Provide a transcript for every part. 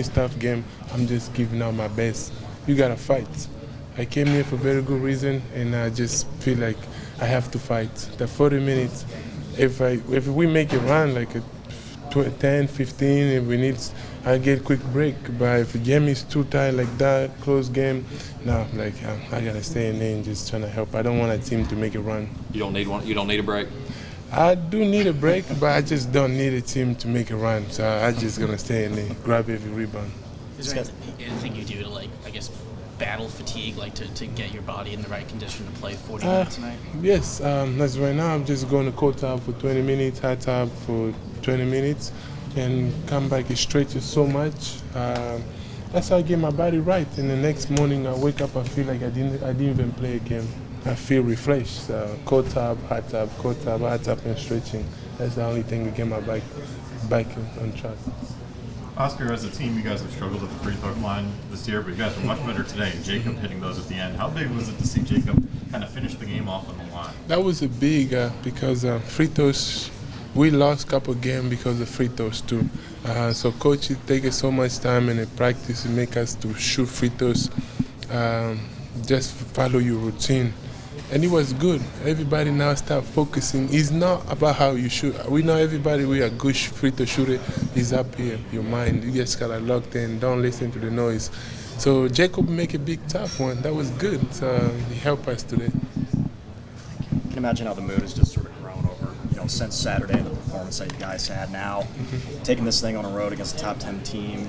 means tough game, I'm just giving out my best. You gotta fight. I came here for a very good reason, and I just feel like I have to fight. The 40 minutes, if we make a run like a 10, 15, if we need, I get quick break. But if the game is too tight like that, close game, no, like I gotta stay in there and just trying to help. I don't want a team to make a run. You don't need one. You don't need a break. I do need a break, but I just don't need a team to make a run. So I just gonna stay in there, grab every rebound. Is there anything you do to, like, I guess, battle fatigue, like to get your body in the right condition to play 40 minutes tonight? Yes, that's right now. I'm just going to cold tub for 20 minutes, hot tub for 20 minutes, and come back. It stretches so much. That's how I get my body right. And the next morning, I wake up, I feel like I didn't even play a game. I feel refreshed. Cold tub, hot tub, and stretching. That's the only thing to get my back on track. Oscar, as a team, you guys have struggled at the free throw line this year, but you guys were much better today, and Jacob hitting those at the end. How big was it to see Jacob kind of finish the game off on the line? That was a big, because free throws, we lost a couple games because of free throws too. So coach takes so much time in the practice to make us to shoot free throws, just follow your routine. And it was good. Everybody now start focusing. It's not about how you shoot. We know everybody, we are good free throw shooter. It's up here, your mind. You just gotta locked in, don't listen to the noise. So Jacob make a big tough one. That was good. So he helped us today. I can imagine how the mood has just sort of grown over, since Saturday and the performance that you guys had. Now, taking this thing on the road against a top 10 team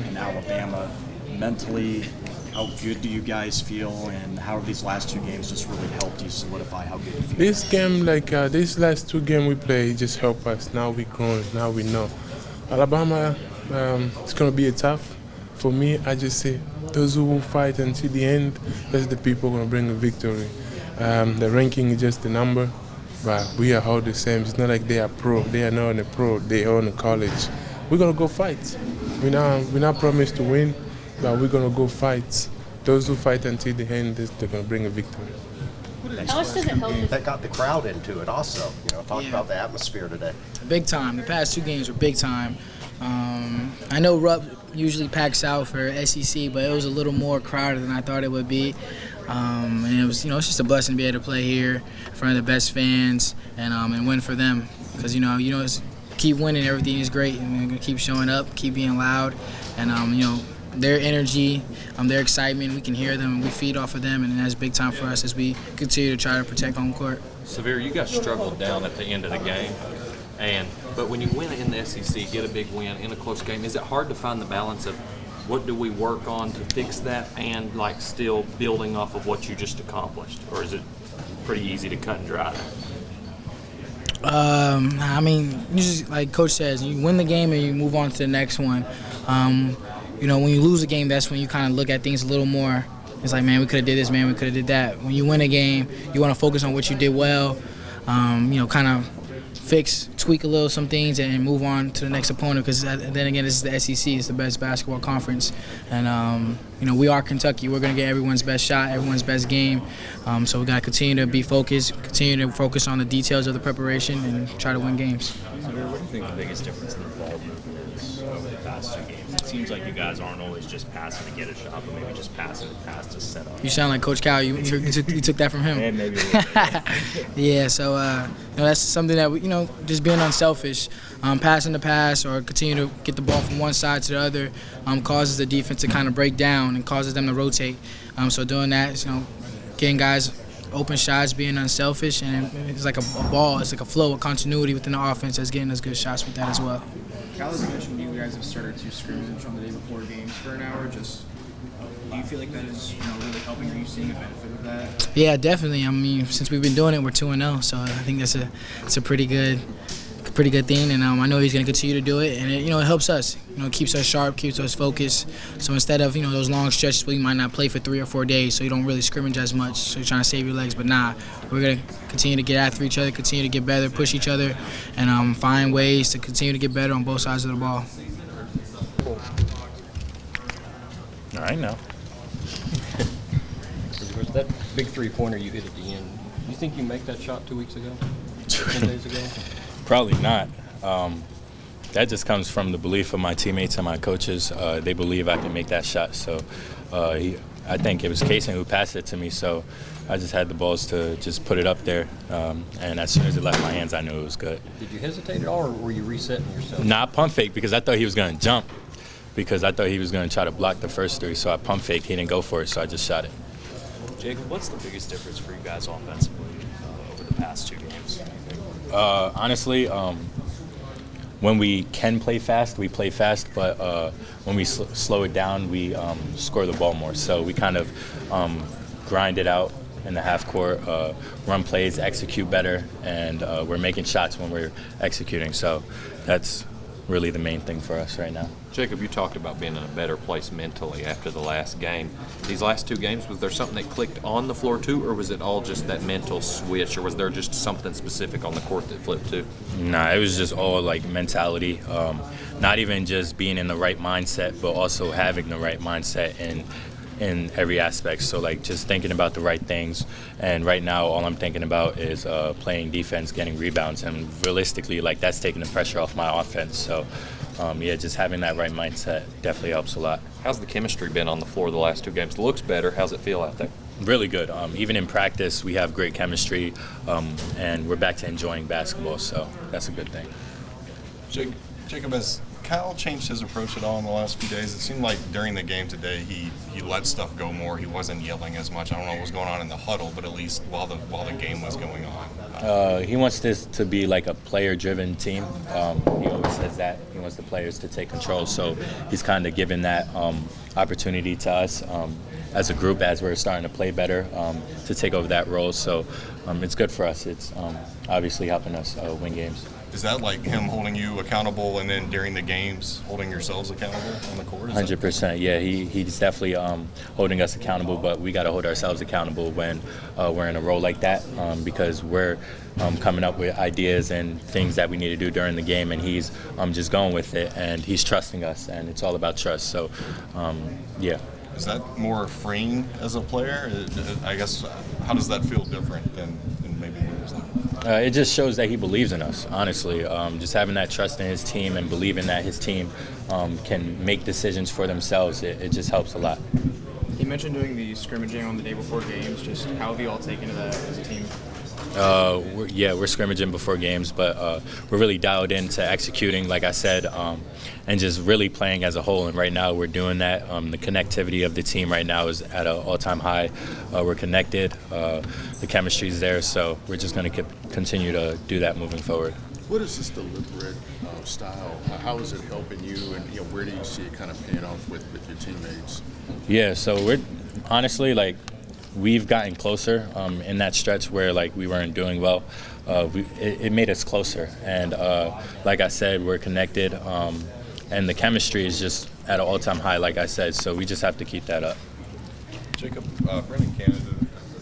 in Alabama, mentally, how good do you guys feel, and how have these last two games just really helped you solidify how good you feel? This game, these last two games we played, just help us. Now we grown. Now we know. Alabama, it's gonna be a tough. For me, I just say those who will fight until the end, that's the people gonna bring a victory. The ranking is just a number, but we are all the same. It's not like they are pro. They are not on a pro. They are on a college. We're gonna go fight. We're not promised to win, but we're going to go fight. Those who fight until the end, they're going to bring a victory. How much does it help? That got the crowd into it also. Talk about the atmosphere today. Big time. The past two games were big time. I know Rupp usually packs out for SEC, but it was a little more crowded than I thought it would be. And it was, it's just a blessing to be able to play here in front of the best fans and win for them. Because, it's, keep winning, everything is great. And we're going to keep showing up, keep being loud, and, their energy, their excitement, we can hear them and we feed off of them, and that's big time for us as we continue to try to protect home court. Sahvir, you guys struggled down at the end of the game, but when you win in the SEC, get a big win in a close game, is it hard to find the balance of what do we work on to fix that and still building off of what you just accomplished, or is it pretty easy to cut and dry that? Just like Coach says, you win the game and you move on to the next one. When you lose a game, that's when you kind of look at things a little more. It's like, man, we could have did this, man, we could have did that. When you win a game, you want to focus on what you did well, kind of tweak a little some things and move on to the next opponent, because then again, this is the SEC, it's the best basketball conference. And, we are Kentucky. We're going to get everyone's best shot, everyone's best game. So we got to continue to be focused, continue to focus on the details of the preparation and try to win games. Sahvir, what do you think the biggest difference in the ball movement is over the past two games? It seems like you guys aren't always just passing to get a shot, but maybe just passing to pass to set up. You sound like Coach Cal. You took that from him. And maybe a little bit. Yeah, so that's something that we, just being unselfish, passing the pass or continue to get the ball from one side to the other causes the defense to kind of break down and causes them to rotate. So doing that, getting guys open shots, being unselfish, and it's like a ball. It's like a flow, a continuity within the offense that's getting us good shots with that as well. Cal has mentioned you guys have started to scrimmage on the day before games for an hour. Just, do you feel like that is really helping? Are you seeing a benefit of that? Yeah, definitely. Since we've been doing it, we're 2-0, so I think it's a pretty good thing, and I know he's going to continue to do it, and it helps us. It keeps us sharp, keeps us focused. So instead of those long stretches where you might not play for 3 or 4 days, so you don't really scrimmage as much, so you're trying to save your legs. But we're going to continue to get after each other, continue to get better, push each other, and find ways to continue to get better on both sides of the ball. All right, now. That big three-pointer you hit at the end, you think you make that shot 2 weeks ago? 10 days ago? Probably not. That just comes from the belief of my teammates and my coaches. They believe I can make that shot. So I think it was Kaysen who passed it to me. So I just had the balls to just put it up there. And as soon as it left my hands, I knew it was good. Did you hesitate at all, or were you resetting yourself? Nah, I pump fake because I thought he was going to jump. Because I thought he was going to try to block the first three. So I pump faked. He didn't go for it, so I just shot it. Jacob, what's the biggest difference for you guys offensively over the past 2 games? Honestly, when we can play fast, we play fast. But when we slow it down, we score the ball more. So we kind of grind it out in the half court, run plays, execute better, and we're making shots when we're executing. So that's really the main thing for us right now. Jacob, you talked about being in a better place mentally after the last game. These last 2 games, was there something that clicked on the floor too, or was it all just that mental switch, or was there just something specific on the court that flipped too? Nah, it was just all like mentality. Not even just being in the right mindset, but also having the right mindset in every aspect. So like just thinking about the right things. And right now, all I'm thinking about is playing defense, getting rebounds, and realistically, like that's taking the pressure off my offense. So yeah, just having that right mindset definitely helps a lot. How's the chemistry been on the floor the last 2 games? Looks better. How's it feel out there? Really good. Even in practice, we have great chemistry, and we're back to enjoying basketball. So that's a good thing. Jacob, has Kyle changed his approach at all in the last few days? It seemed like during the game today he let stuff go more. He wasn't yelling as much. I don't know what was going on in the huddle, but at least while the game was going on. He wants this to be like a player-driven team. He always says that. He wants the players to take control. So he's kind of given that opportunity to us as a group as we're starting to play better to take over that role. So it's good for us. It's obviously helping us win games. Is that like him holding you accountable, and then during the games holding yourselves accountable on the court? 100%. Yeah, he's definitely holding us accountable, but we got to hold ourselves accountable when we're in a role like that because we're coming up with ideas and things that we need to do during the game, and he's just going with it, and he's trusting us, and it's all about trust. So, yeah. Is that more freeing as a player? I guess, how does that feel different than maybe years ago? It just shows that he believes in us, honestly. Just having that trust in his team and believing that his team can make decisions for themselves, it just helps a lot. You mentioned doing the scrimmaging on the day before games. Just how have you all taken to that as a team? We're scrimmaging before games, but we're really dialed into executing, like I said, and just really playing as a whole. And right now we're doing that. The connectivity of the team right now is at an all-time high. We're connected. The chemistry is there, so we're just going to continue to do that moving forward. What is this deliberate style? How is it helping you, and where do you see it kind of paying off with your teammates? Yeah, so we're honestly like we've gotten closer in that stretch where like we weren't doing well. It made us closer, and like I said, we're connected, and the chemistry is just at an all-time high, like I said. So we just have to keep that up. Jacob, Brendan Canada